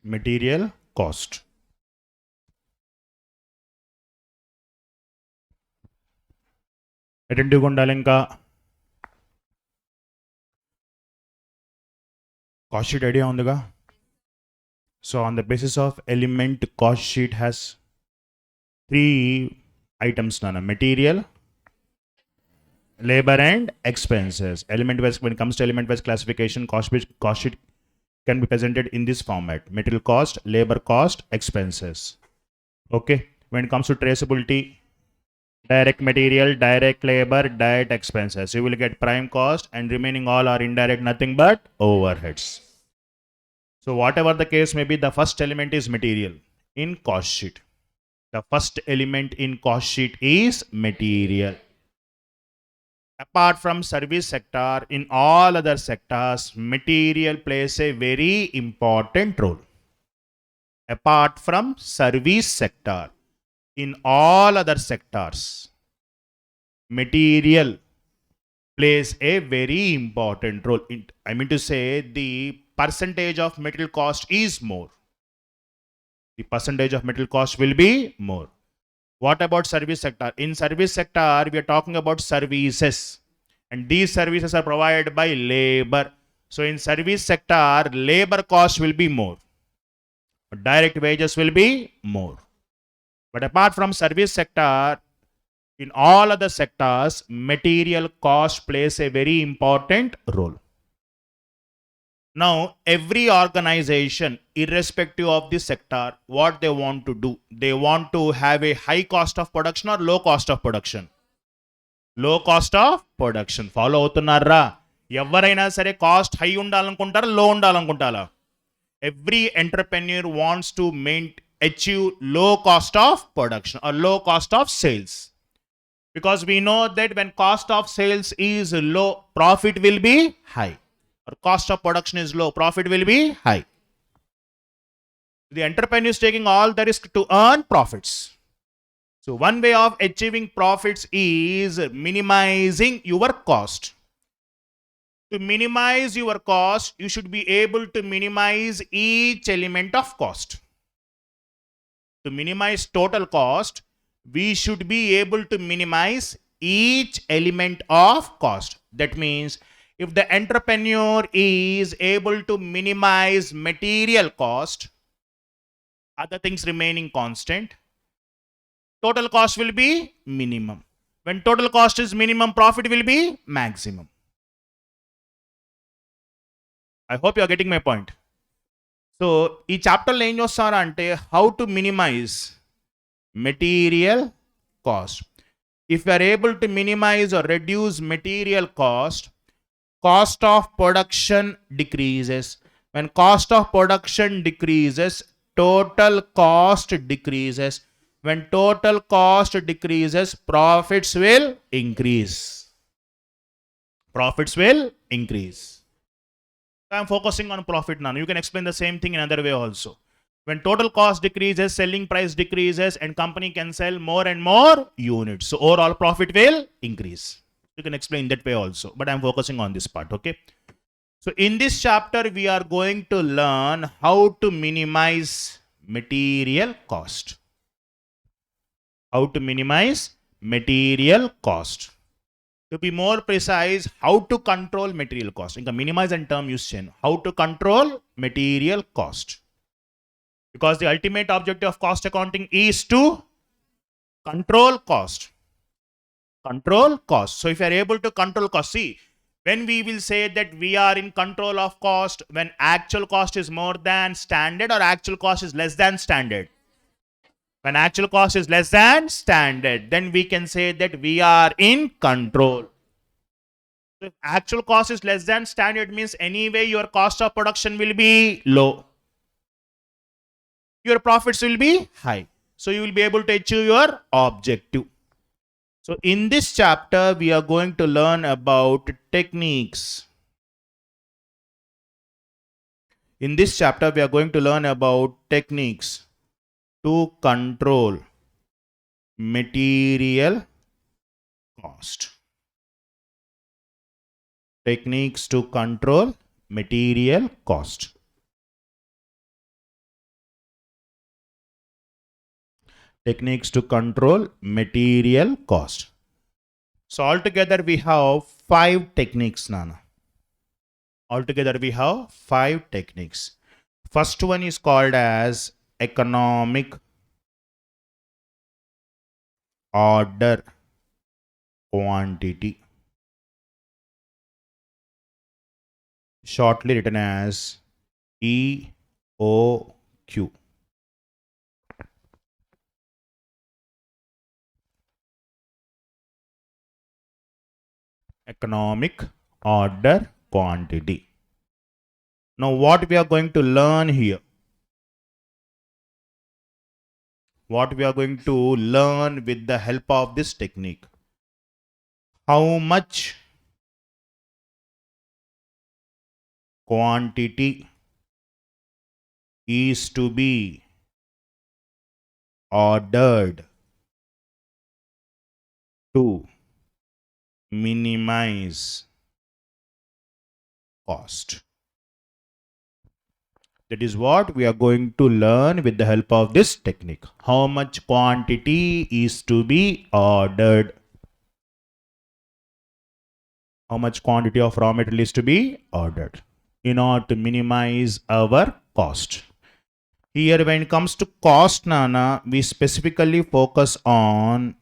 material cost. అటెంటివ్గా ఉండాలి. ఇంకా cost sheet idea ఉందిగా. So on the basis of element cost sheet has 3 items nana: material, labor and expenses. Element wise, when it comes to element wise classification, cost sheet can be presented in this format: material cost, labor cost, expenses. Okay. When it comes to traceability, direct material, direct labor, direct expenses, you will get prime cost, and remaining all are indirect, nothing but overheads. So whatever the case may be, the first element is material in cost sheet. The first element in cost sheet is material. Apart from service sector, in all other sectors, material plays a very important role. Apart from service sector, in all other sectors, material plays a very important role. I mean to say, the percentage of material cost is more. The percentage of material cost will be more. What about service sector? In service sector, we are talking about services, and these services are provided by labor. So in service sector, labor cost will be more, direct wages will be more. But apart from service sector, in all other sectors, material cost plays a very important role. Now, every organization, irrespective of the sector, what they want to do, they want to have a high cost of production or low cost of production. Low cost of production. Follow అవుతున్నారా? ఎవరైనా సరే cost high ఉండాలనుకుంటారా, లో ఉండాలనుకుంటారా? Every entrepreneur wants to achieve low cost of production or low cost of sales. Because we know that when cost of sales is low, profit will be high. Or cost of production is low, profit will be high. The entrepreneur is taking all the risk to earn profits. So one way of achieving profits is minimizing your cost. To minimize your cost, you should be able to minimize each element of cost. To minimize total cost, we should be able to minimize each element of cost. That means if the entrepreneur is able to minimize material cost, other things remaining constant, total cost will be minimum. When total cost is minimum, profit will be maximum. I hope you are getting my point. So, ఈ చాప్టర్లో ఏం చూస్తారా అంటే how to minimize material cost. If you are able to minimize or reduce material cost, cost of production decreases. When cost of production decreases, total cost decreases. When total cost decreases, profits will increase. Profits will increase. I am focusing on profit now. You can explain the same thing in another way also. When total cost decreases, selling price decreases, and company can sell more and more units. So overall profit will increase. You can explain that way also, but I'm focusing on this part, okay? So in this chapter, we are going to learn how to minimize material cost. How to minimize material cost. To be more precise, how to control material cost. Inka minimize and term use cheyanu. How to control material cost. Because the ultimate objective of cost accounting is to control cost. Control cost. So if you are able to control cost, see, when we will say that we are in control of cost, when actual cost is more than standard or actual cost is less than standard. When actual cost is less than standard, then we can say that we are in control. So if actual cost is less than standard, means anyway your cost of production will be low. Your profits will be high. So you will be able to achieve your objective. So in this chapter, we are going to learn about techniques. In this chapter, we are going to learn about techniques to control material cost. Techniques to control material cost. Techniques to control material cost. So altogether we have 5 techniques, Nana. Altogether we have 5 techniques. First one is called as economic order quantity, shortly written as EOQ. Economic order quantity. Now what we are going to learn here? What we are going to learn with the help of this technique? How much quantity is to be ordered to minimize cost. That is what we are going to learn with the help of this technique. How much quantity is to be ordered? How much quantity of raw material is to be ordered in order to minimize our cost? Here when it comes to cost, Nana, we specifically focus on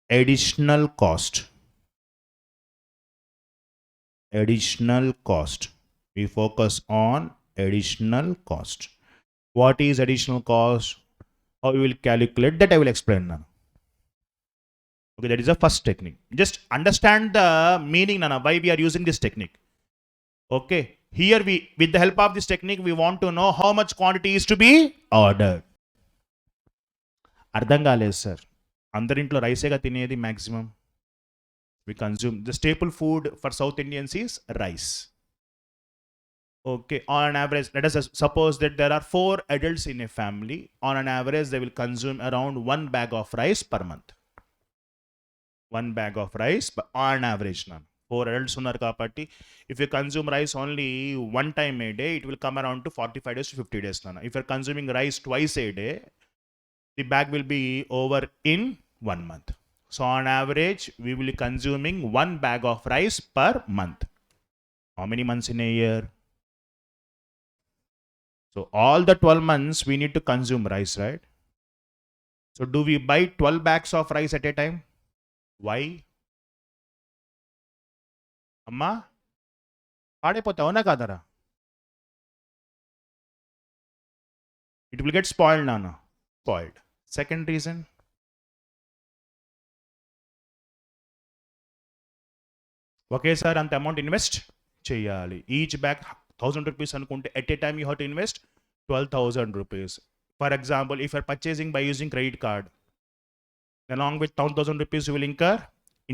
additional cost. Additional cost. We focus on additional cost. What is additional cost? How we will calculate that I will explain now. Okay, that is the first technique. Just understand the meaning, Nana, why we are using this technique. Okay, here we, with the help of this technique, we want to know how much quantity is to be ordered. అర్థం కాలేదు sir. అందరింట్లో రైసేగా తినేది maximum. We consume the staple food for South Indians is rice. Okay, on an average, let us suppose that there are 4 adults in a family. On an average, they will consume around 1 bag of rice per month. 1 bag of rice on average. 4 adults unar kapatti, if you consume rice only 1 time a day, it will come around to 45 days to 50 days. If you are consuming rice twice a day, the bag will be over in 1 month. So on average, we will be consuming 1 bag of rice per month. How many months in a year? So all the 12 months we need to consume rice, right? So do we buy 12 bags of rice at a time? Why? Amma? పాడైపోతావు అవునా కాదరా? It will get spoiled, Nana. Spoiled. Second reason. ఒకేసారి అంత amount invest చేయాలి. Each bag 1000 rupees అనుకుంటే at a time you have to invest 12,000 rupees. For example, if you are purchasing by using credit card, along with 1000 rupees you will incur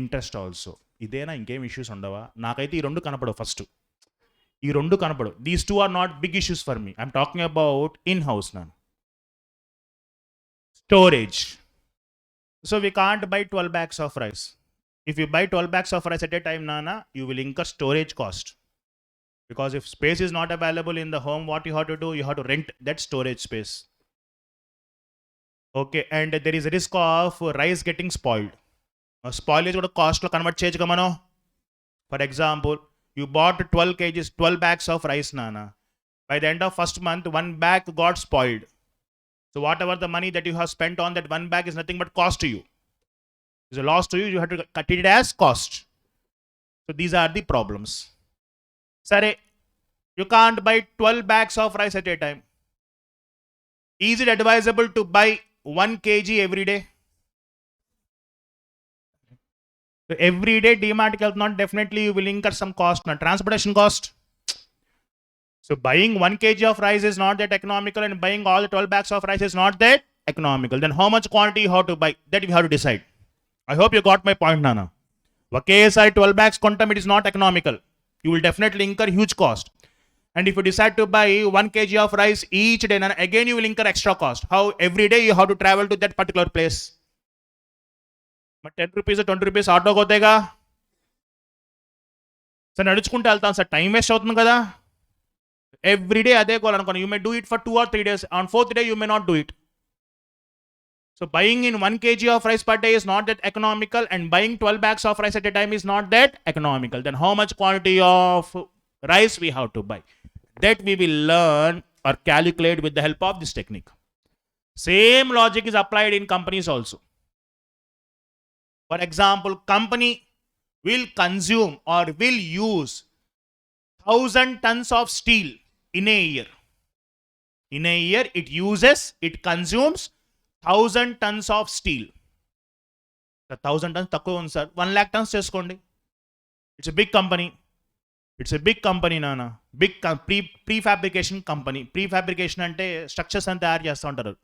interest also. ఇదేనా ఇంకేం issues ఉండవా? నాకైతే ఈ రెండు కనపడవు. First ఈ రెండు కనపడవు. These two are not big issues for me. I'm talking about in house నా storage. So we can't buy 12 bags of rice. If you buy 12 bags of rice at a time, Nana, you will incur storage cost. Because if space is not available in the home, what you have to do? You have to rent that storage space. Okay, and there is a risk of rice getting spoiled. Spoilage would cost lo convert cheyachu mano. For example, you bought 12 kgs, 12 bags of rice, Nana. By the end of first month, 1 bag got spoiled. So whatever the money that you have spent on that 1 bag is nothing but cost to you. It's a loss to you. You have to cut it as cost. So these are the problems. Sare, you can't buy 12 bags of rice at a time. Is it advisable to buy 1 kg every day? So every day DMart health, not definitely you will incur some cost, not transportation cost. So buying 1 kg of rice is not that economical, and buying all the 12 bags of rice is not that economical. Then how much quantity you have to buy? That we have to decide. I hope you got my point, Nana. ఒకేసారి 12 bags కొంటాం, it is not economical. You will definitely incur huge cost. And if you decide to buy 1 kg of rice each day, Nana, again you will incur extra cost. How? Every day you have to travel to that particular place. But 10 rupees or 20 rupees auto పోతేగా sir, నడుచుకుంటూ వెళ్తాను sir, time waste అవుతుంది కదా. Every day అదే కోవాలనుకోండి. You may do it for 2 or 3 days. On 4th day you may not do it. So buying in 1 kg of rice per day is not that economical, and buying 12 bags of rice at a time is not that economical. Then how much quantity of rice we have to buy? That we will learn or calculate with the help of this technique. Same logic is applied in companies also. For example, company will consume or will use 1,000 tons of steel in a year. In a year, it consumes 1,000 tons of steel. The 1,000 tons తక్కువ ఉంది sir, 1 lakh tons చేసుకోండి. It's a big company. It's a big company, నాన్న. Big prefabrication company. Prefabrication అంటే structures అని తయారు చేస్తూ ఉంటారు.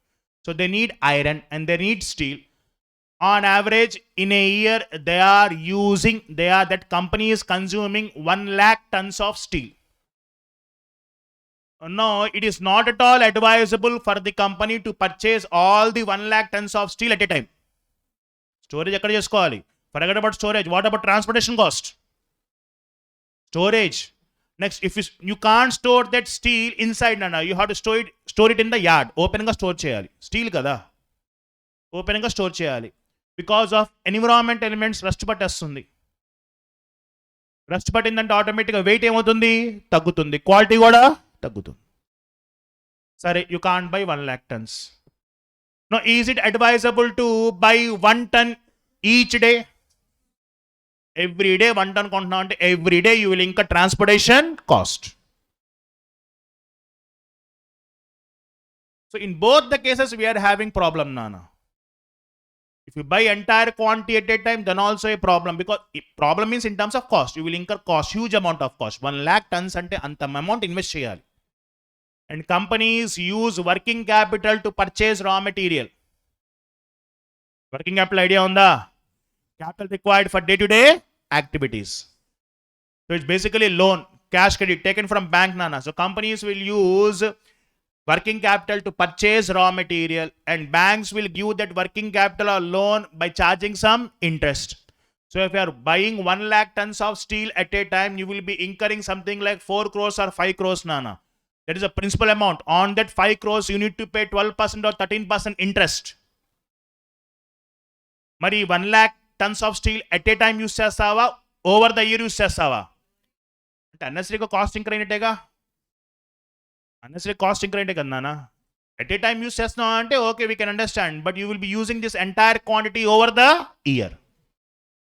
So they need iron and they need steel. On average, in a year, that company is consuming 1 lakh tons of steel. No, it is not at all advisable for the company to purchase all the 1 lakh tons of steel at a time. Storage ekkada chesukovali. Forget about storage. What about transportation cost? Storage. Next, if you can't store that steel inside, nana, you have to store it in the yard. Open ga store cheyali. Steel kada. Open ga store cheyali. Because of environment elements, rust pattestundi. Rust patindante automatically weight ఏమవుతుంది? తగ్గుతుంది. Quality కూడా తగ్గుతుంది. సరే, you can't buy 1 lakh tons. Now, is it advisable to buy 1 ton each day? Every day 1 ton కొంటున్నాం అంటే every day you will incur transportation cost. So in both the cases we are having problem, nana. If you buy entire quantity at a time, then also a problem, because problem means in terms of cost. You will incur cost, huge amount of cost. 1 lakh tons ante anta amount invest cheyali. And companies use working capital to purchase raw material. Working capital idea unda? Capital required for day-to-day activities. So it's basically loan, cash credit taken from bank, nana. So companies will use working capital to purchase raw material, and banks will give that working capital or loan by charging some interest. So if you are buying 1 lakh tons of steel at a time, you will be incurring something like 4 crores or 5 crores, nana. That is a principal amount. On that 5 crores, you need to pay 12% or 13% interest. Mari 1 lakh tons of steel at a time use chestava, over the year use chestava. Ante unnecessary cost incur అయినట్టేగా. Unnecessary cost incur అయితే కదా నాన్న. At a time use చేస్తున్నాం అంటే okay, we can understand, but you will be using this entire quantity over the year.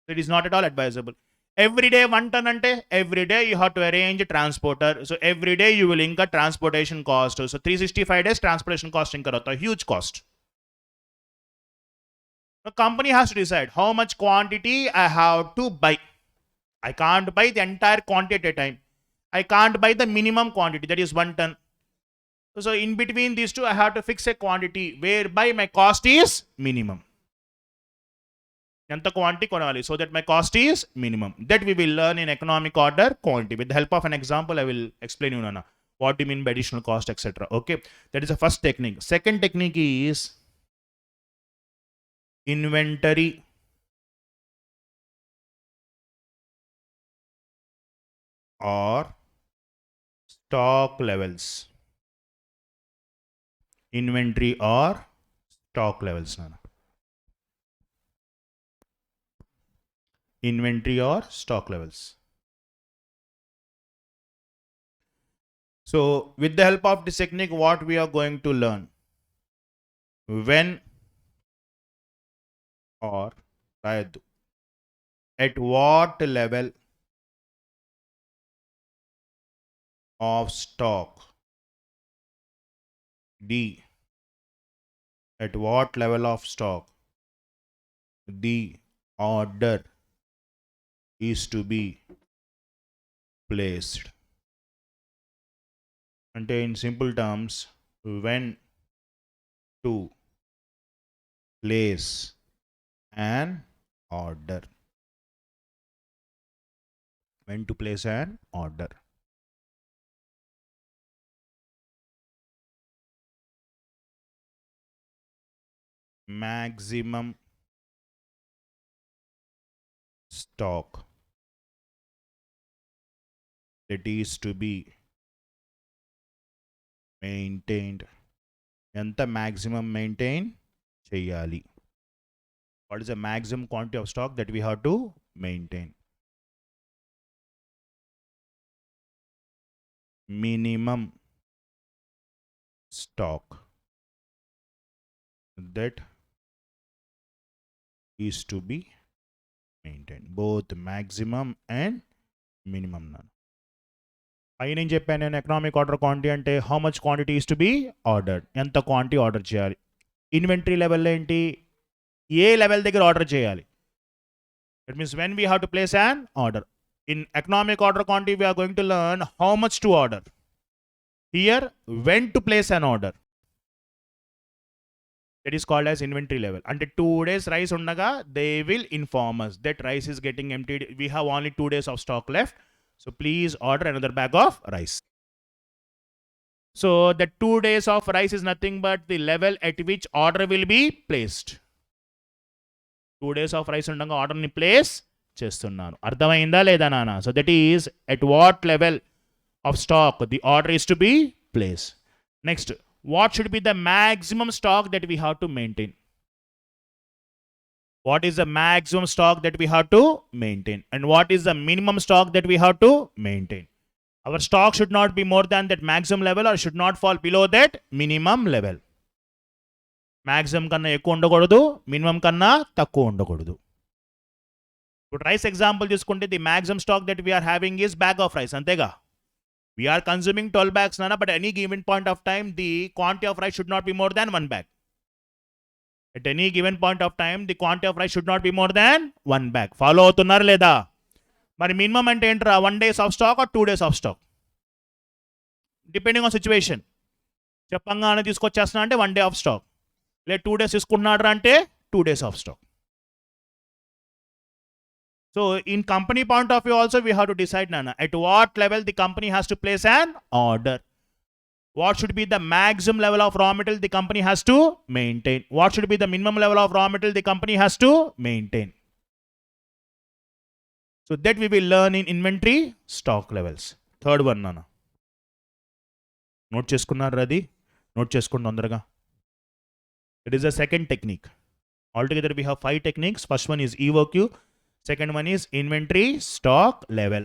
So it is not at all advisable. Every day 1 ton ante every day you have to arrange a transporter. So every day you will incur transportation cost. So 365 days transportation cost incur hota, huge cost. The company has to decide how much quantity I have to buy. I can't buy the entire quantity at a time. I can't buy the minimum quantity, that is 1 ton. So in between these two, I have to fix a quantity whereby my cost is minimum. Enta quantity konali, so that my cost is minimum. That we will learn in economic order quantity. With the help of an example, I will explain you, nana, what do you mean by additional cost, etc. Okay, that is the first technique. Second technique is inventory or stock levels. Inventory or stock levels, nana. Inventory or stock levels. So with the help of this technique, what we are going to learn, when or at what level of stock, D, at what level of stock the order is to be placed. And in simple terms, when to place an order. When to place an order. Maximum stock that is to be maintained. ఎంత maximum maintain cheyali. What is the maximum quantity of stock that we have to maintain? Minimum stock that is to be maintained. Both maximum and minimum. పైన ఏం చెప్పాను నేను, economic order quantity అంటే how much quantity is to be ordered, ఎంత quantity order చేయాలి. Inventory లెవెల్లో ఏంటి, ఏ లెవెల్ దగ్గర ఆర్డర్ చేయాలి. It means when we have to place an order. In economic order quantity we are going to learn how much to order. Here when to place an order, that is called as inventory level. And 2 days rice undaga, they will inform us that rice is getting emptied, we have only 2 days of stock left, so please order another bag of rice. So the 2 days of rice is nothing but the level at which order will be placed. 2 days of rice undaga order ni place chestunnanu. Ardhamainda leda nana? So that is at what level of stock the order is to be placed. Next, what should be the maximum stock that we have to maintain? What is the maximum stock that we have to maintain? And what is the minimum stock that we have to maintain? Our stock should not be more than that maximum level or should not fall below that minimum level. Maximum kanna ekku undakodadu, minimum kanna takku undakodadu. ఇప్పుడు rice example తీసుకుంటే the maximum stock that we are having is bag of rice, antega. We are consuming 12 bags, Nana, but at any given point of time, the quantity of rice should not be more than 1 bag. At any given point of time, the quantity of rice should not be more than 1 bag. Follow avutunnaru leda? Mari minimum ante entra 1 days of stock or 2 days of stock? Depending on situation. Cheppangane తీసుకొచ్చేస్తున్నా అంటే 1 day of stock. లే 2 days తీసుకుంటున్నాడు అంటే 2 days of stock. So in company point of view also we have to decide, Nana, at what level the company has to place an order. What should be the maximum level of raw material the company has to maintain? What should be the minimum level of raw material the company has to maintain? So that we will learn in inventory stock levels. Third one, Nana. Note cheskunnaru radi? Note cheskondi tondaraga. It is the second technique. Altogether we have 5 techniques. First one is EOQ. Second one is inventory stock level.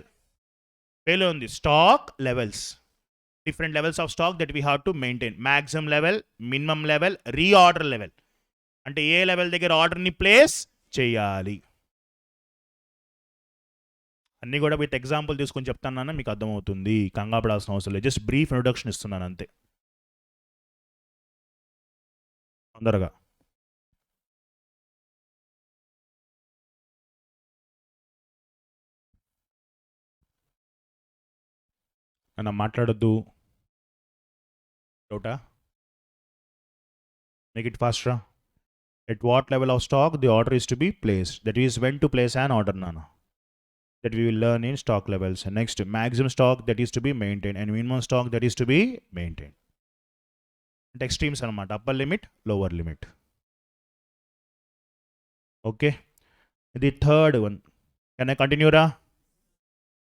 Pelo undi stock levels. Different levels of stock that we have to maintain. Maximum level, minimum level, reorder level. Ante A level దగ్గర order ని place చేయాలి. అన్నీ కూడా with example తీసుకొని చెప్తానన్నా మీకు అర్థమవుతుంది. కంగాపడాల్సిన అవసరం లేదు. జస్ట్ బ్రీఫ్ ఇంట్రొడక్షన్ ఇస్తున్నాను అంతే. తొందరగా అన్న మాట్లాడొద్దు. డౌటా? మేక్ ఇట్ ఫాస్ట్ రా. At what level of stock the order is to be placed? That is when to place an order, Nana. That we will learn in stock levels. Next, maximum stock that is to be maintained and minimum stock that is to be maintained. And extremes anamata, upper limit, lower limit. Okay. The third one. Can I continue, ra?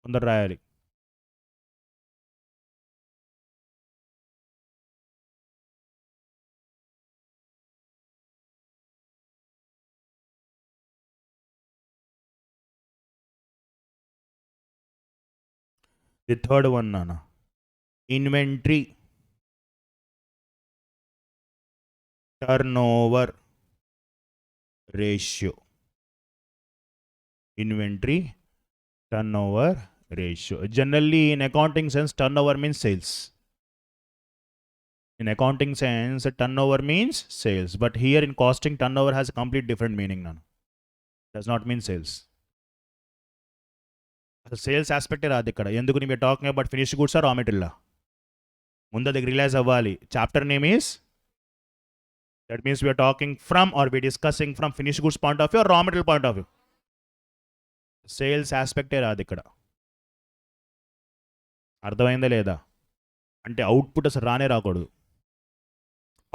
On the rayali. The third one, Nana. Inventory turnover ratio. Inventory turnover ratio. Generally, in accounting sense, turnover means sales. In accounting sense, turnover means sales. But here in costing, turnover has a complete different meaning, Nana. Does not mean sales. Sales ఆస్పెక్టే రాదు ఇక్కడ. ఎందుకు నీ talking about finished goods or raw material? ముందు అది realise అవ్వాలి. Chapter name is, that means we're talking from or we discussing from finished goods point of view or raw material point of view. Sales ఆస్పెక్టే రాదు ఇక్కడ. అర్థమైందా లేదా? అంటే output అసలు రానే రాకూడదు.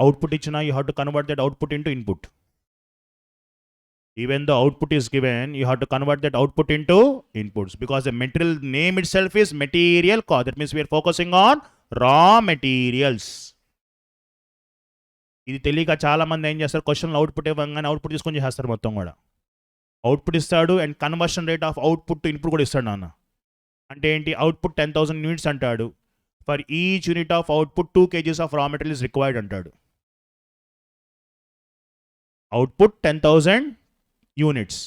అవుట్పుట్ ఇచ్చినా you have to convert that output into input. Even the output is given, you have to convert that output into inputs because the material name itself is material cost. That means we are focusing on raw materials. ఇది తెలియక చాలా మంది ఏం చేస్తారు, క్వశ్చన్లు output ఇవ్వగానే output తీసుకొని చేస్తారు మొత్తం కూడా. అవుట్పుట్ ఇస్తాడు and conversion rate of output to input కూడా ఇస్తాడు నాన్న. అంటే ఏంటి, అవుట్పుట్ 10,000 యూనిట్స్ అంటాడు, for each unit of output 2 kgs of raw material is required అంటాడు. Output 10,000 units,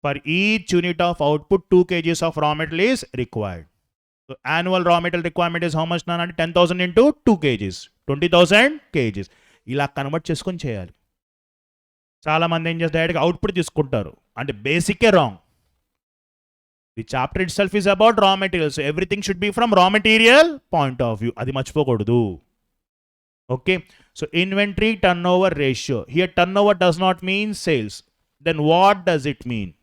for each unit of output 2 kgs of raw material is required. So annual raw material requirement is how much నాన్న అంటే 10,000 into 2 kgs, 20,000 kgs. ఇలా convert చేసుకొని చేయాలి. చాలామంది ఏం చేస్తారు, డైరెక్ట్గా అవుట్పుట్ తీసుకుంటారు, అంటే బేసికే wrong. The chapter it self is about raw material, so everything should be from రా మెటీరియల్ పాయింట్ ఆఫ్ వ్యూ. అది మర్చిపోకూడదు. Okay, so inventory turn over ratio. Here turn over does not mean sales. Then what does it mean?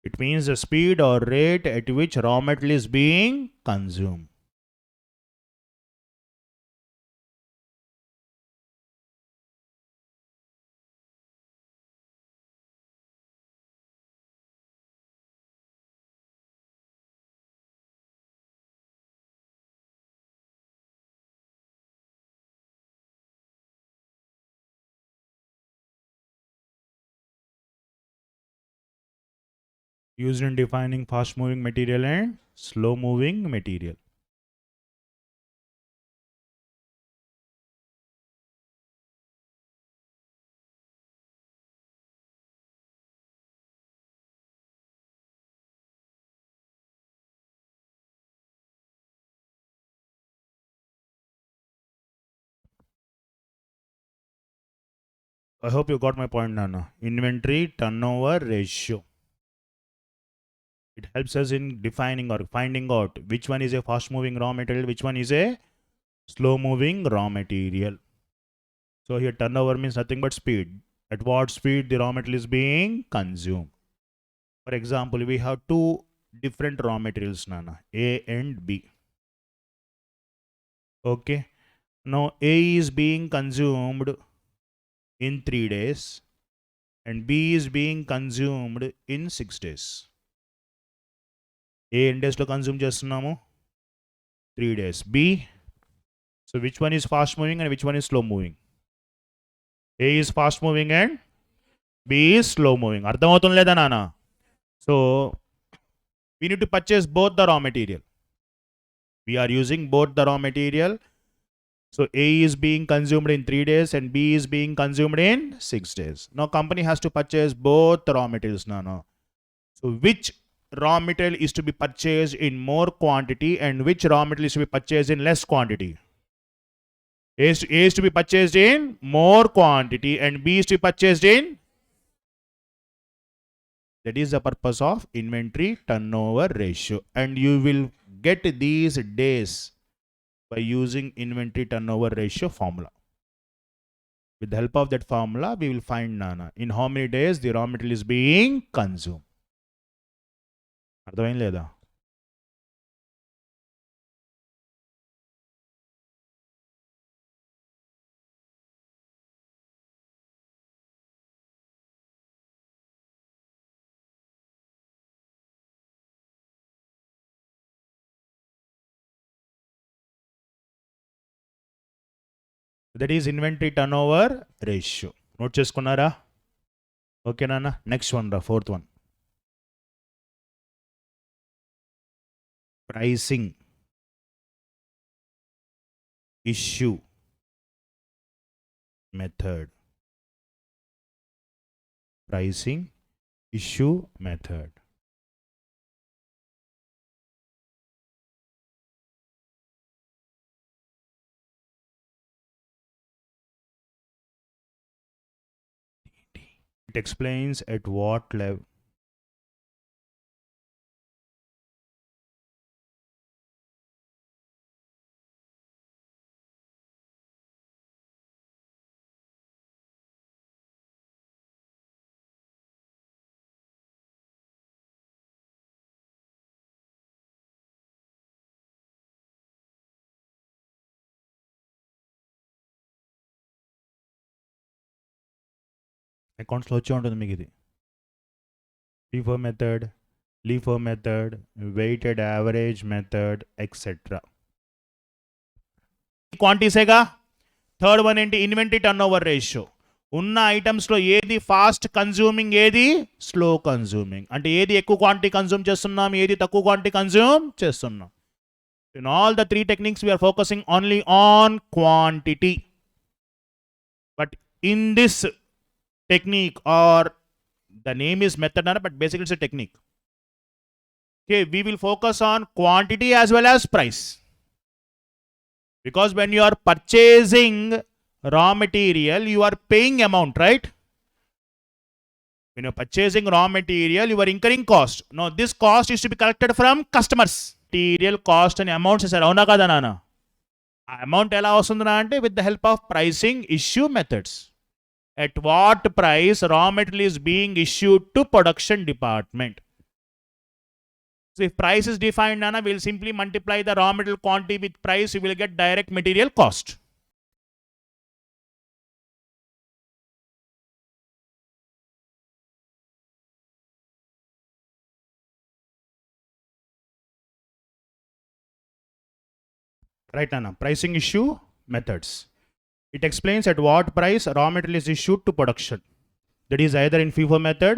It means the speed or rate at which raw material is being consumed. Used in defining fast moving material and slow moving material. I hope you got my point, Nana. Inventory turnover ratio. It helps us in defining or finding out which one is a fast moving raw material, which one is a slow moving raw material. So here turnover means nothing but speed. At what speed the raw material is being consumed. For example, we have two different raw materials, Nana, A and B. Okay. Now A is being consumed in 3 days and B is being consumed in 6 days. A in days lo consume chestunnamo 3 days. B, so which one is fast moving and which one is slow moving? A is fast moving and B is slow moving. Ardhamavutund leda nana? So we need to purchase both the raw material. We are using both the raw material. So A is being consumed in 3 days and B is being consumed in 6 days. Now company has to purchase both the raw materials now. So which raw material is to be purchased in more quantity and which raw material is to be purchased in less quantity? A is to be purchased in more quantity and B is to be purchased in. That is the purpose of inventory turnover ratio. And you will get these days by using inventory turnover ratio formula. With the help of that formula, we will find Nana in how many days the raw material is being consumed. అర్థమైంది లేదా? That is inventory turnover ratio. Note చేసుకున్నారా? Okay, Nana. Next one, the fourth one. Pricing issue method. Pricing issue method. It explains at what level. అకౌంట్స్లో వచ్చే ఉంటుంది మీకు ఇది. FIFO method, LIFO method, weighted average method, etcetera. క్వాంటిటీసేగా. Third one ఏంటి? Inventory turn over ratio. ఉన్న ఐటమ్స్లో ఏది fast consuming, ఏది స్లో కన్జ్యూమింగ్, అంటే ఏది ఎక్కువ క్వాంటిటీ కన్జ్యూమ్ చేస్తున్నాం, ఏది తక్కువ క్వాంటిటీ కన్జ్యూమ్ చేస్తున్నాం. In all the three techniques we are focusing only on quantity, but in this technique, or the name is method, but basically it's a technique. Okay, we will focus on quantity as well as price, because when you are purchasing raw material, you are paying amount, right? When you are purchasing raw material, you are incurring cost. Now this cost is to be collected from customers. Material cost and amounts is avuna kada nana. Amount ela vastundra ante with the help of pricing issue methods. At what price raw material is being issued to production department. So if price is defined, nana, we'll simply multiply the raw material quantity with price, you will get direct material cost. Right, nana? Pricing issue methods. It explains at what price raw material is issued to production. That is either in FIFO method,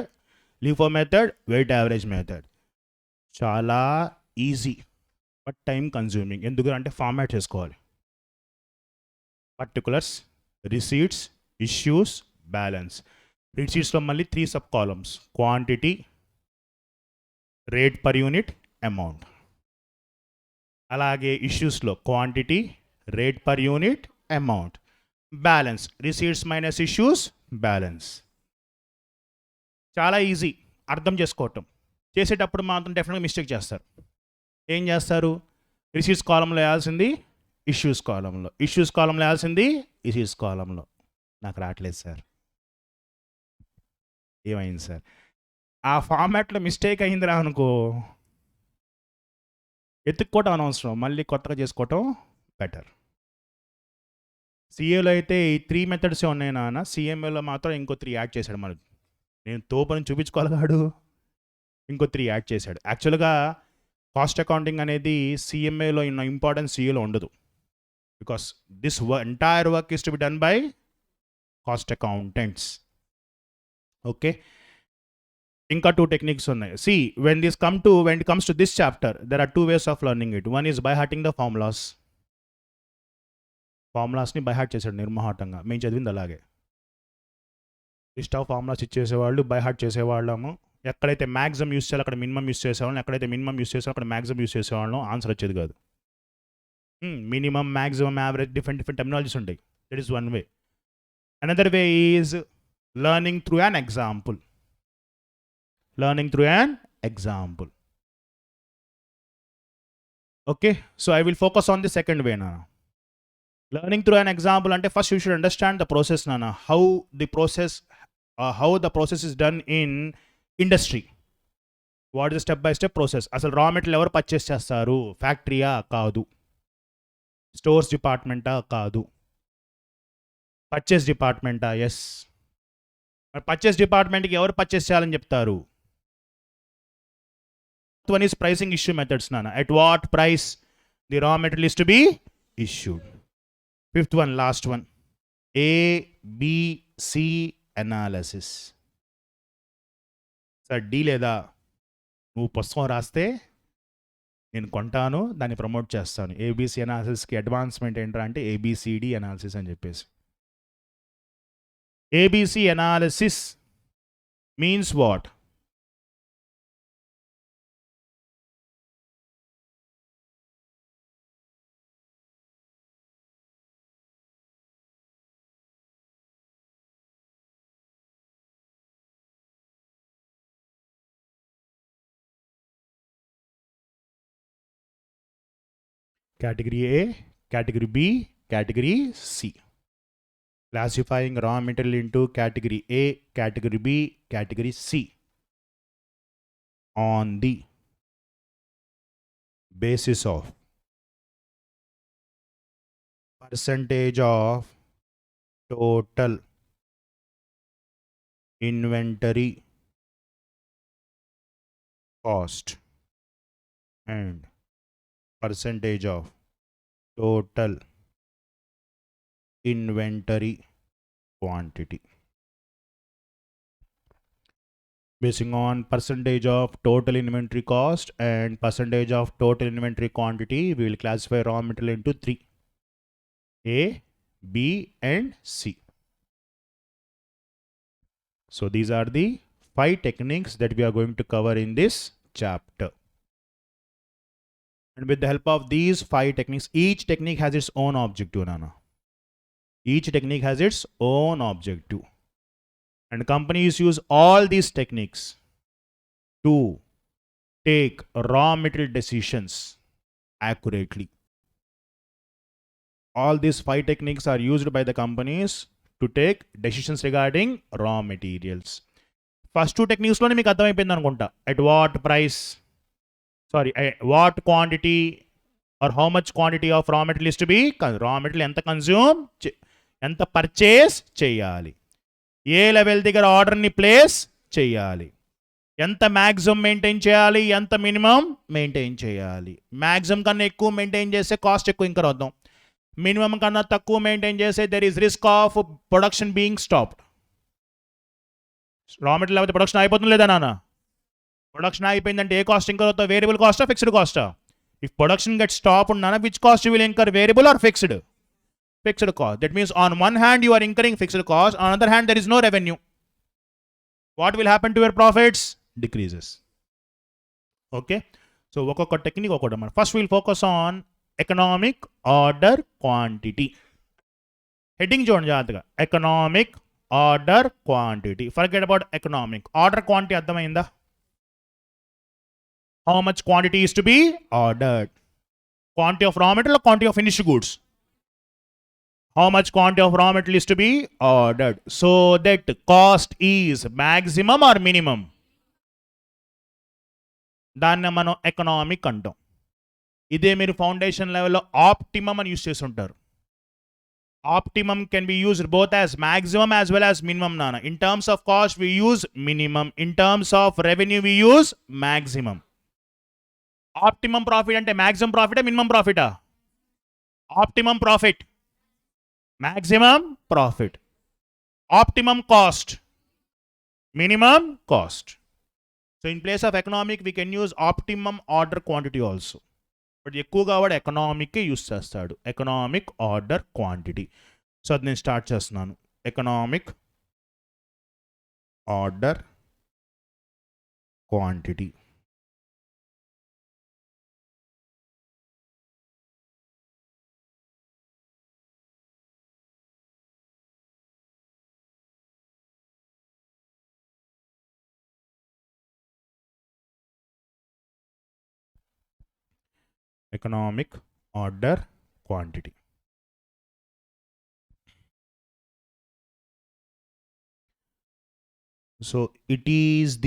LIFO method, weight average method. Chala easy, but time consuming. Enduku ante format chesukovali. Particulars, receipts, issues, balance. Receipts lo malli 3 sub columns: quantity, rate per unit, amount. Alage issues lo quantity, rate per unit, amount. Balance, receipts minus issues, balance. చాలా easy అర్థం చేసుకోవటం. చేసేటప్పుడు మాత్రం డెఫినెట్గా mistake చేస్తారు. ఏం చేస్తారు? Receipts కాలంలో వేయాల్సింది ఇష్యూస్ కాలంలో, ఇష్యూస్ కాలంలో వేయాల్సింది ఇష్యూస్ కాలంలో. నాకు రావట్లేదు సార్. ఏమైంది సార్? ఆ ఫార్మాట్లో మిస్టేక్ అయిందిరా అనుకో, ఎత్తుక్కోవటం అనవసరం, మళ్ళీ కొత్తగా చేసుకోవటం బెటర్. సిఏలో అయితే ఈ 3 మెథడ్సే ఉన్నాయి నాన్న, CMAలో మాత్రం ఇంకో 3 యాడ్ చేశాడు. మనకు నేను తోపని చూపించుకోగలగాడు, ఇంకో 3 యాడ్ చేశాడు. యాక్చువల్గా కాస్ట్ అకౌంటింగ్ అనేది CMAలో ఉన్న ఇంపార్టెన్స్ CAలో ఉండదు, because this entire work is to be done by cost accountants. Okay, ఇంకా 2 టెక్నిక్స్ ఉన్నాయి. సి when it comes to this chapter, there are 2 ways of learning it. One is by hearting the formulas. ఫార్ములాస్ని by heart చేశాడు నిర్మహాటంగా. మేము చదివింది అలాగే. List of formulas ఇచ్చేసేవాళ్ళు, బై హార్ట్ చేసేవాళ్ళము. ఎక్కడైతే మ్యాక్సిమం యూస్ చేయాలో అక్కడ మినిమం యూస్ చేసేవాళ్ళం, ఎక్కడైతే మినిమం యూస్ చేసాలో అక్కడ మ్యాక్సిమం యూస్ చేసేవాళ్ళం. ఆన్సర్ వచ్చేది కాదు. Minimum, maximum, average, different terminologies ఉంటాయి. That is one way. Another way is learning through an example. Okay, so I will focus on the second way now. Learning through an example ante first you should understand the process nana, how the process is done in industry. What is the step by step process? Asalu raw material evaru purchase chestaru? Factory-a kaadu, stores department-a kaadu, purchase department-a? Yes. Purchase department ki evaru purchase cheyalani cheptaru? One is pricing issue methods nana. At what price the raw material is to be issued. Fifth one, last one, ABC analysis. Sir డీ లేదా? నువ్వు పుస్తకం రాస్తే నేను కొంటాను, దాన్ని promote చేస్తాను. ABC అనాలిసిస్కి advancement ఏంట్రా అంటే ABCD అనాలిసిస్ అని చెప్పేసి. ABC analysis means what? Category A, Category B, Category C. Classifying raw material into Category A, Category B, Category C on the basis of percentage of total inventory cost and percentage of total inventory quantity. Basing on percentage of total inventory cost and percentage of total inventory quantity, we will classify raw material into three: A, B, and C. So these are the 5 techniques that we are going to cover in this chapter. And with the help of these 5 techniques, each technique has its own objective, Nana. Each technique has its own objective. And companies use all these techniques to take raw material decisions accurately. All these 5 techniques are used by the companies to take decisions regarding raw materials. First 2 techniques లోనే మీకు అర్థమైపోయింది అనుకుంటా. At what price, what quantity or how much quantity of raw material is to be, raw material ఎంత consume, ఎంత purchase చేయాలి, ఏ level దగ్గర ఆర్డర్ని place చేయాలి, ఎంత మ్యాక్సిమం మెయింటైన్ చేయాలి, ఎంత మినిమం మెయింటైన్ చేయాలి. మ్యాక్సిమం కన్నా ఎక్కువ మెయింటైన్ చేస్తే కాస్ట్ ఎక్కువ ఇంకర్ అవుతాం. మినిమం కన్నా తక్కువ మెయింటైన్ చేస్తే there is risk of production being stopped. Raw material అయితే ప్రొడక్షన్ అయిపోతుంది లేదా నాన్న? ప్రొడక్షన్ అయిపోయిందంటే ఏ కాస్ట్ ఇంకర్ అవుతావు? వేరియబుల్ కాస్టా, ఫిక్స్డ్ కాస్టా? ఇఫ్ ప్రొడక్షన్ గెట్ స్టాప్ నాన్న, which cost you will incur, variable or fixed? Fixed cost. That means on one hand you are incurring fixed cost, on other hand there is no revenue. What will happen to your profits? Decreases. Okay. So ఒక్కొక్క technique ఒక్కొక్క మనం. First we'll focus on economic order quantity. Heading చూడండి జాగ్రత్తగా. Economic order quantity. Forget about economic. Order quantity అర్థమైందా? How much quantity is to be ordered? Quantity of raw material or quantity of finished goods? How much quantity of raw material is to be ordered, so that cost is maximum or minimum? దాన్ని మనం economic అంటాం. ఇదే మీరు foundation లెవెల్లో optimum అని use చేసి ఉంటారు. Optimum can be used both as maximum as well as minimum నాన్న. In terms of cost we use minimum, in terms of revenue we use maximum. Optimum profit అంటే maximum ప్రాఫిటా, minimum ప్రాఫిటా? Optimum profit, maximum profit. Optimum cost, minimum cost. So in place of economic we can use optimum order quantity also. But ఎక్కువగా వాడు economic use చేస్తాడు, economic order quantity. So అది నేను start చేస్తున్నాను. Economic order quantity. Economic order quantity. So it is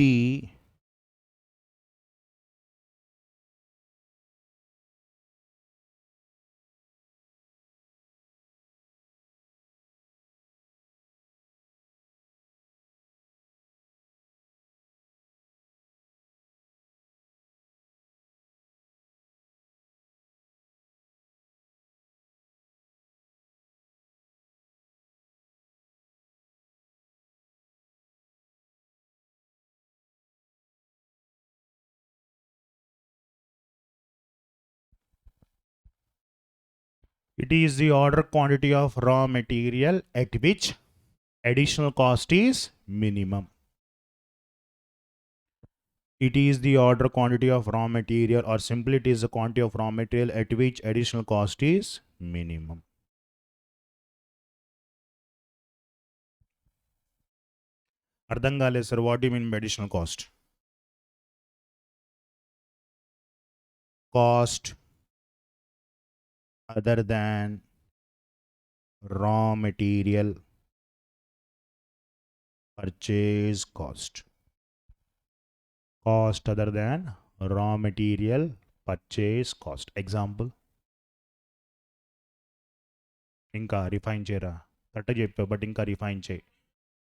the order quantity of raw material at which additional cost is minimum. It is the order quantity of raw material, or simply it is the quantity of raw material at which additional cost is minimum. అర్థం కాలేదు sir, what you mean by additional cost? Cost other than raw material purchase cost. Cost other than raw material purchase cost. Example, ఇంకా refine చేయరా? కరెక్ట్గా చెప్పావు but ఇంకా refine చేయి.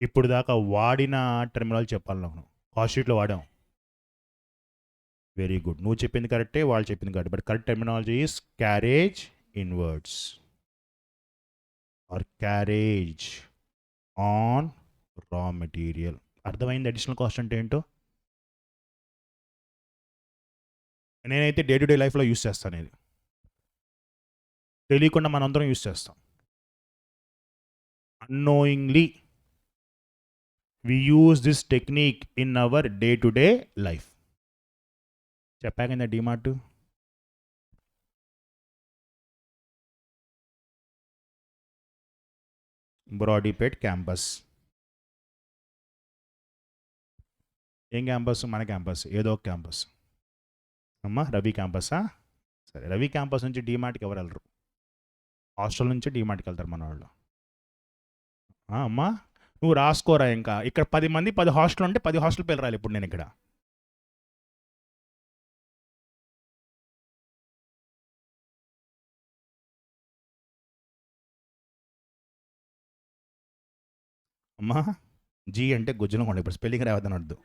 ఇప్పుడు దాకా వాడిన టెర్మినాలజీ చెప్పాలి నాకు. కాస్ట్ షీట్లో వాడాం. Very good. నువ్వు చెప్పింది కరెక్టే, వాళ్ళు చెప్పింది correct. But correct terminology is carriage inwards or carriage on raw material. అర్థమైంది అడిషనల్ కాస్ట్ అంటే ఏంటో? నేనైతే డే టు డే లైఫ్లో యూస్ చేస్తాను. ఇది తెలియకుండా మనందరం యూస్ చేస్తాం. Unknowingly we use this technique in our day-to-day life. చెప్పాక డిమార్ట్ బ్రాడీపేట్ క్యాంపస్. ఏం క్యాంపస్? మన క్యాంపస్, ఏదో ఒక క్యాంపస్. అమ్మా రవి క్యాంపసా? సరే, రవి క్యాంపస్ నుంచి డిమార్ట్కి ఎవరు వెళ్ళరు. హాస్టల్ నుంచి డిమార్ట్కి వెళ్తారు మన వాళ్ళు. అమ్మా నువ్వు రాసుకోరా. ఇంకా ఇక్కడ 10 మంది 10 హాస్టల్ ఉంటే 10 హాస్టల్ పేరు రాలి ఇప్పుడు నేను ఇక్కడ. అమ్మా జీ అంటే గుజ్జులో కొండ. ఇప్పుడు స్పెల్లింగ్ రావద్దని అర్థం.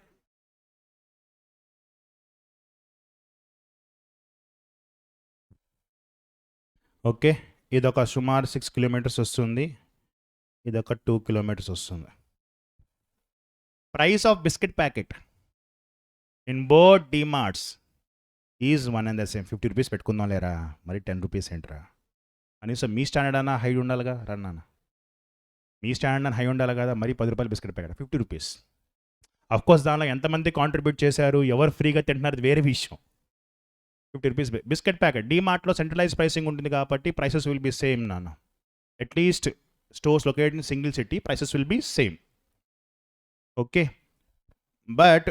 ఓకే, ఇదొక సుమారు 6 కిలోమీటర్స్ వస్తుంది, ఇదొక 2 కిలోమీటర్స్ వస్తుంది. Price of biscuit packet in both DMarts is one and the same. 50 rupees పెట్టుకుందాం లేరా, మరి 10 రూపీస్ ఏంట్రా? కనీసం మీ స్టాండర్డ్ అన్న హై ఉండాలిగా రన్నా. మీ స్టాండర్డ్ అన్న హై ఉండాలి కదా. మరి 10 రూపాయలు బిస్కెట్ ప్యాకెట్ 50 రూపీస్. అఫ్కోర్స్ దానిలో ఎంతమంది కాంట్రిబ్యూట్ చేశారు, ఎవరు ఫ్రీగా తింటున్నారు, అది వేరే విషయం. 50 రూపీస్ బిస్కెట్ ప్యాకెట్. డిమార్ట్లో సెంట్రలైజ్ ప్రైసింగ్ ఉంటుంది కాబట్టి ప్రైసెస్ విల్ బి సేమ్ నాన్న. At least stores located in single city, prices will be same. Okay, but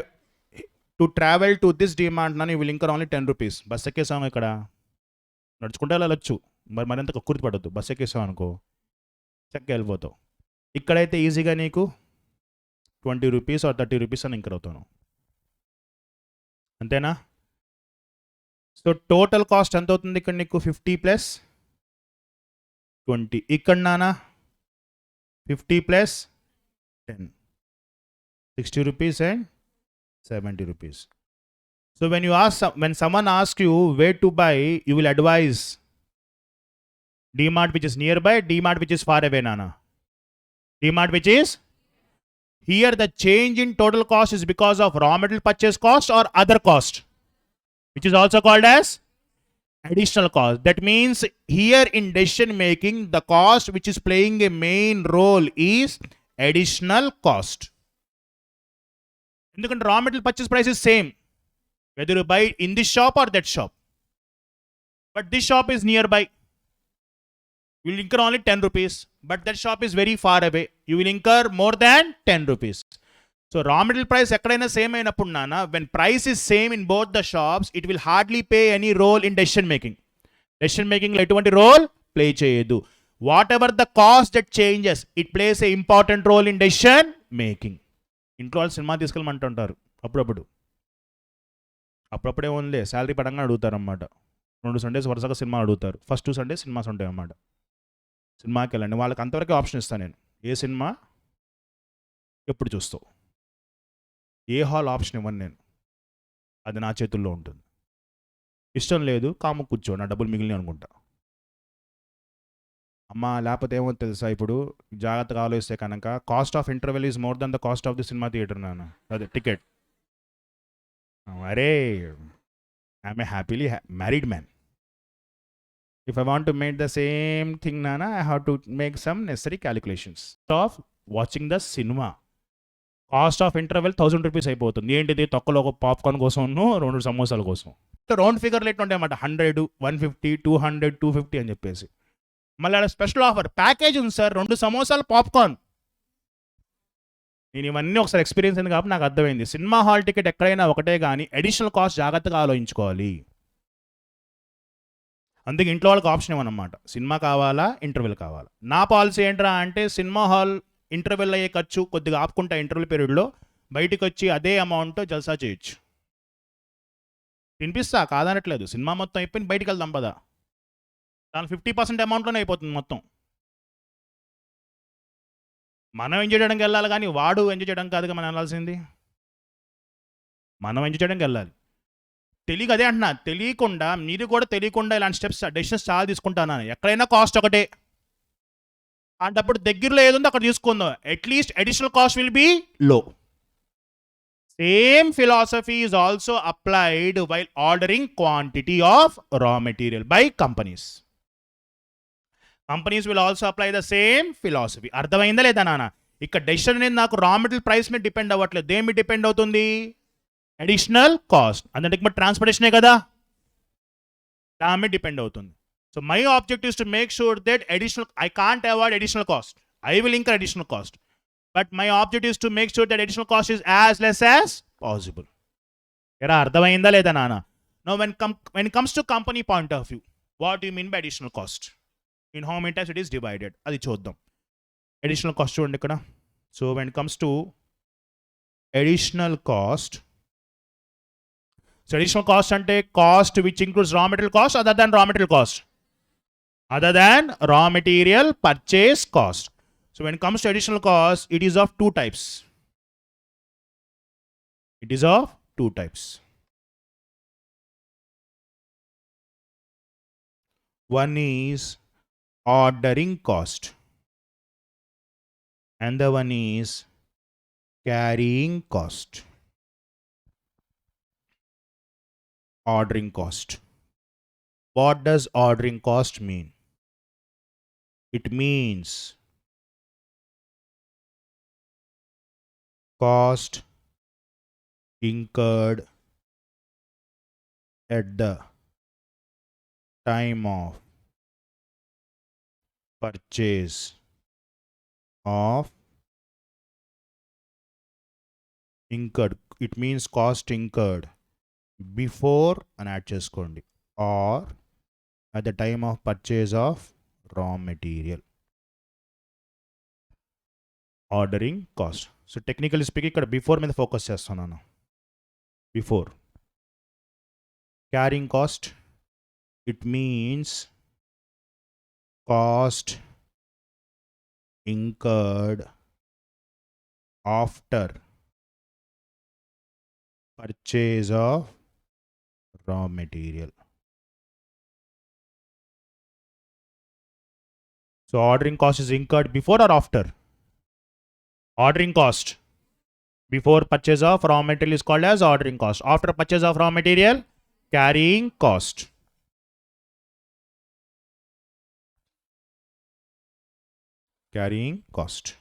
to travel to this DMart నన్ను will incur only 10 rupees. Bus ఎక్కేసాం, ఇక్కడ నడుచుకుంటే వెళ్ళొచ్చు, మరి మరింత కక్కుర్తి పడద్దు. బస్ ఎక్కేసాం అనుకో చక్కగా వెళ్ళిపోతావు. ఇక్కడైతే ఈజీగా నీకు 20 రూపీస్ ఆర్ 30 రూపీస్ అని ఇంకర్ అవుతాను. అంతేనా? సో టోటల్ కాస్ట్ ఎంత అవుతుంది ఇక్కడ నీకు? 50 ప్లస్ 20. ఇక్కడ నానా 50 plus 10, 60 rupees and 70 rupees. So when someone asks you where to buy, you will advise DMart which is nearby, DMart which is far away, nana. DMart which is here. The change in total cost is because of raw material purchase cost or other cost, which is also called as additional cost. That means here in decision making, the cost which is playing a main role is additional cost. ఎందుకంటే raw material purchase price is same whether you buy in this shop or that shop. But this shop is near by, you will incur only 10 rupees. But that shop is very far away, you will incur more than 10 rupees. So raw material price ఎక్కడైనా same అయినప్పుడు నాన్న, when price is same in both the shops, it will hardly play any role in decision making. Decision మేకింగ్లో ఎటువంటి role play చేయదు. Whatever the cost that changes, it plays a important role in decision making. ఇంట్లో వాళ్ళు cinema తీసుకెళ్ళమంటుంటారు అప్పుడప్పుడే only salary పడంగా అడుగుతారన్నమాట. 2 Sundays వరుసగా cinema అడుగుతారు. ఫస్ట్ 2 సండేస్ సినిమాస్ ఉంటాయి అన్నమాట. సినిమాకి వెళ్ళండి, వాళ్ళకి అంతవరకే ఆప్షన్ ఇస్తాను నేను. ఏ సినిమా ఎప్పుడు చూస్తావు, ఏ హాల్ ఆప్షన్ ఇవ్వను నేను, అది నా చేతుల్లో ఉంటుంది. ఇష్టం లేదు కాము కూర్చో, నా డబ్బులు మిగిలిన అనుకుంటా. అమ్మ లేకపోతే ఏమో తెలుసా, ఇప్పుడు జాగ్రత్తగా ఆలోచిస్తే కనుక cost of interval is more than the cost of the cinema theatre నాన్న, అదే టికెట్. అరే I'm a happily married man. If I want to make the same thing నాన్న, I have to make some necessary calculations of watching the cinema. Cost of interval 1000 rupees అయిపోతుంది. ఏంటిది? తొక్కలో ఒక popcorn కోసం 2 సమోసాల కోసం. రౌండ్ ఫిగర్లు ఎట్లా ఉంటాయి అన్నమాట, 100, 150, 200, 250 అని చెప్పేసి. మళ్ళీ అక్కడ స్పెషల్ ఆఫర్ ప్యాకేజ్ ఉంది సార్, 2 సమోసాలు పాప్కార్న్. నేను ఇవన్నీ ఒకసారి ఎక్స్పీరియన్స్ అయింది కాబట్టి నాకు అర్థమైంది. సినిమా హాల్ టికెట్ ఎక్కడైనా ఒకటే కానీ అడిషనల్ కాస్ట్ జాగ్రత్తగా ఆలోచించుకోవాలి. అందుకే ఇంట్లో వాళ్ళకి ఆప్షన్ ఇవ్వనమాట, సినిమా కావాలా ఇంటర్వెల్ కావాలా. నా పాలసీ ఏంట్రా అంటే, సినిమా హాల్ ఇంటర్వెల్ అయ్యే ఖర్చు కొద్దిగా ఆపుకుంటా, ఇంటర్వెల్ పీరియడ్లో బయటకు వచ్చి అదే అమౌంట్ జల్సా చేయొచ్చు. తినిపిస్తా కాదనట్లేదు, సినిమా మొత్తం అయిపోయింది బయటికి వెళ్దాం పదా, దాని 50% అమౌంట్లోనే అయిపోతుంది మొత్తం. మనం ఎంజాయ్ చేయడానికి వెళ్ళాలి కానీ వాడు ఎంజాయ్ చేయడం కాదుగా మనం వెళ్ళాల్సింది. మనం ఎంజాయ్ చేయడానికి వెళ్ళాలి. తెలియక అదే అంటున్నా, తెలియకుండా మీరు కూడా తెలియకుండా ఇలాంటి స్టెప్స్ డెసిషన్స్ చాలా తీసుకుంటాను. ఎక్కడైనా కాస్ట్ ఒకటే అంటప్పుడు దగ్గరలో ఏది ఉందో అక్కడ తీసుకుందాం. At least additional cost will be low. Same philosophy is also applied while ordering quantity of raw material by companies. Companies will also apply the same philosophy. అర్థమైందా లేదా నాన్న? ఇక్కడ డెసిషన్ అనేది నాకు రా మెటీరియల్ ప్రైస్ మీద డిపెండ్ అవ్వట్లేదు. దేని మీద డిపెండ్ అవుతుంది? Additional cost. అంటే మరి ట్రాన్స్పోర్టేషనే కదా, దాని మీద డిపెండ్ అవుతుంది. So my object is to make sure that I can't avoid additional cost. I will incur additional cost. But my object is to make sure that additional cost is as less as possible. Era ardhamainda leda nana? Now when it comes to company point of view, what do you mean by additional cost? In how many times it is divided? Adi choddam. Additional cost chudandi ikkada. So when it comes to additional cost, so additional cost ante cost which includes raw material cost other than raw material cost. Other than raw material purchase cost. So when it comes to additional cost, it is of two types. It is of two types. One is ordering cost and the one is carrying cost. Ordering cost. What does ordering cost mean? It means cost incurred at the time of purchase of incurred. It means cost incurred before and add cheskondi or at the time of purchase of raw material. Ordering cost. So technically speaking, ikkada before మీద focus చేస్తున్నాను. Before. Carrying cost, it means cost incurred after purchase of raw material. So ordering cost is incurred before or after? Ordering cost before purchase of raw material is called as ordering cost. After purchase of raw material, carrying cost. Carrying cost.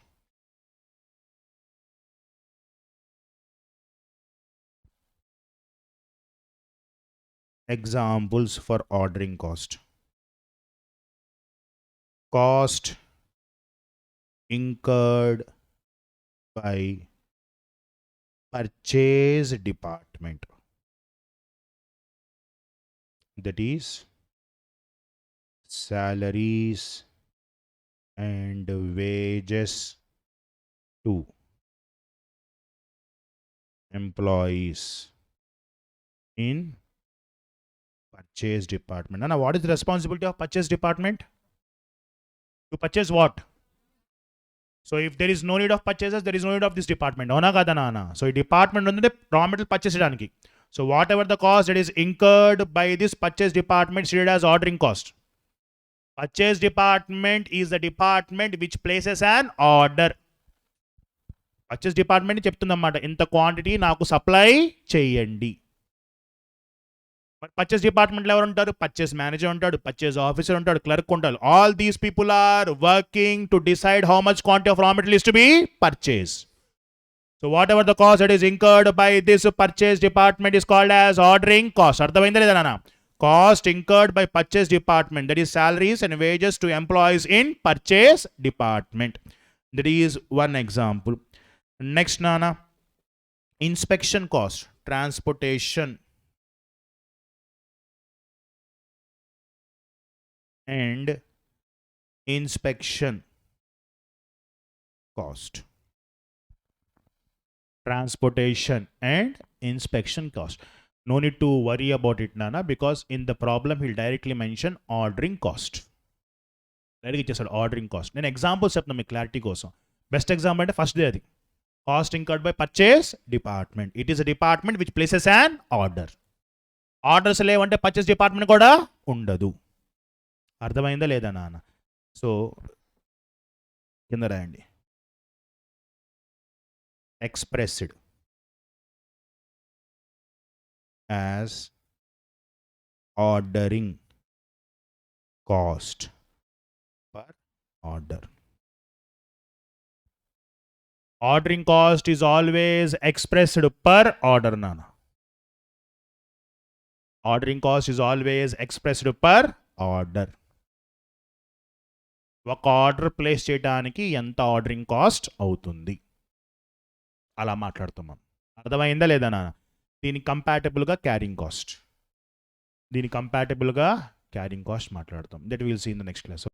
Examples for ordering cost. Cost incurred by purchase department, that is salaries and wages to employees in purchase department. Now what is the responsibility of purchase department? To purchase what? So if there is no need of purchases, there is no need of this department. Avuna kada nana? So ఈ department ఉంది raw material purchase చేయడానికి. So whatever the cost that is incurred by this purchase department is treated as ordering cost. Purchase department is the department which places an order. Purchase department చెప్తుందన్నమాట, ఇంత quantity నాకు supply చేయండి. మరి purchase డిపార్ట్మెంట్లో ఎవరు ఉంటారు? Purchase manager ఉంటాడు, purchase officer ఉంటాడు, clerk ఉంటాడు. All these people are working to decide how much quantity of raw material is to be purchase. So whatever the cost that is incurred by this purchase department is called as ordering cost. అర్థమైందా లేదా నాన్న? Cost incurred by purchase department, that is salaries and wages to employees in purchase department. That is one example. Next నాన్న, inspection cost, transportation and inspection cost. Transportation and inspection cost. No need to worry about it, Nana, because in the problem he'll directly mention ordering cost. Directly just ordering cost. Then examples చెప్తాను మీ clarity కోసం. Best example అంటే first day అది. Cost incurred by purchase department. It is a department which places an order. Orders లేవంటే purchase department కూడా ఉండదు. అర్థమైందా లేదా నాన్న? సో కింద రాయండి. Expressed as ordering cost per order. Ordering cost is always expressed per order, nana. Ordering cost is always expressed per order. ఒక order place చేయడానికి ఎంత ఆర్డరింగ్ కాస్ట్ అవుతుంది అలా మాట్లాడుతాం మనం. అర్థమైందా లేదా నాన్న? దీనికి కంపాటబుల్గా క్యారింగ్ కాస్ట్, దీనికి కంపాటబుల్గా క్యారింగ్ కాస్ట్ మాట్లాడతాం. That will see in the next class.